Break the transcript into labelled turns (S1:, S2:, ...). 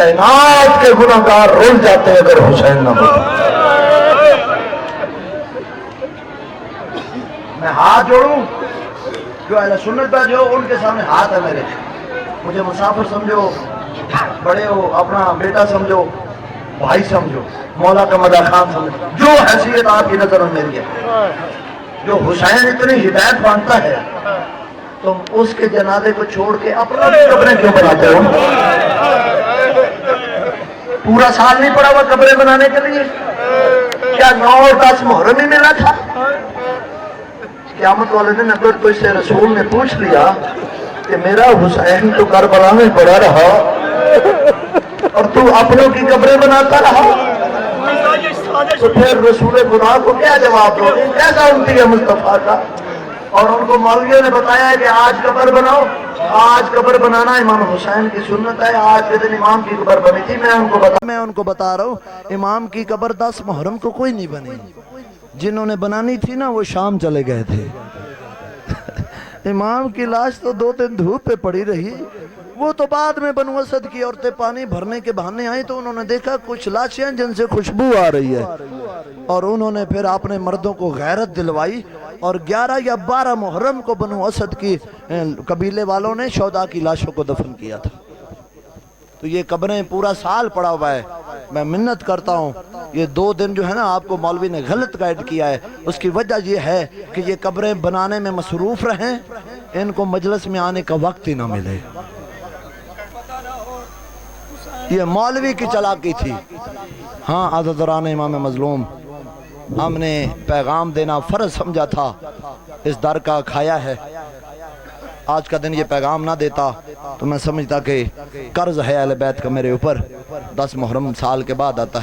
S1: کائنات کے گناہگار رول جاتے اگر حسین نہ ہوتا۔ میں ہاتھ جوڑوں جو اہل سنت پر جو ان کے سامنے ہاتھ ہے میرے، مجھے مسافر سمجھو، بڑے ہو، اپنا بیٹا سمجھو، بھائی سمجھو، مولا کا مدح خان سمجھو، جو حیثیت آپ کی نظر میں میری ہے، جو حسین اتنی ہدایت مانتا ہے تم اس کے جنازے کو چھوڑ کے اپنا قبریں کیوں بناتے ہو؟ پورا سال نہیں پڑا ہوا قبریں بنانے کے لیے؟ کیا 9 اور 10 محرم ہی ملا تھا؟ قیامت والے دن اگر تو اس سے رسول نے پوچھ لیا کہ میرا حسین تو کربلا میں پڑا رہا اور تو اپنوں کی قبریں بناتا رہا، تو پھر رسول خدا کو کیا جواب دو گے؟ کیسا امتی ہے مصطفیٰ کا؟ اور ان کو مولویوں نے بتایا ہے کہ آج قبر بناؤ، آج قبر بنانا امام حسین کی سنت ہے۔ آج کے دن امام کی قبر بنی تھی، میں ان کو بتا رہا ہوں امام کی قبر 10 محرم کو کوئی نہیں بنی، جنہوں نے بنانی تھی نا وہ شام چلے گئے تھے۔ امام کی لاش تو 2 دن دھوپ پہ پڑی رہی، وہ تو بعد میں بنو اسد کی عورتیں پانی بھرنے کے بہانے آئیں تو انہوں نے دیکھا کچھ لاشیں ہیں جن سے خوشبو آ رہی ہے، اور انہوں نے پھر اپنے مردوں کو غیرت دلوائی اور 11 یا 12 محرم کو بنو اسد کی قبیلے والوں نے شہداء کی لاشوں کو دفن کیا تھا۔ تو یہ قبریں پورا سال پڑا ہوا ہے۔ میں منت کرتا ہوں یہ 2 دن جو ہے نا آپ کو مولوی نے غلط گائیڈ کیا ہے، اس کی وجہ یہ ہے کہ یہ قبریں بنانے میں مصروف رہیں، ان کو مجلس میں آنے کا وقت ہی نہ ملے۔ یہ مولوی کی چالاکی تھی۔ ہاں عزیزان امام مظلوم، ہم نے پیغام دینا فرض سمجھا تھا، اس در کا کھایا ہے۔ آج کا دن یہ پیغام نہ دیتا تو میں سمجھتا کہ قرض ہے اہل بیت کا میرے اوپر، 10 محرم سال کے بعد آتا ہے۔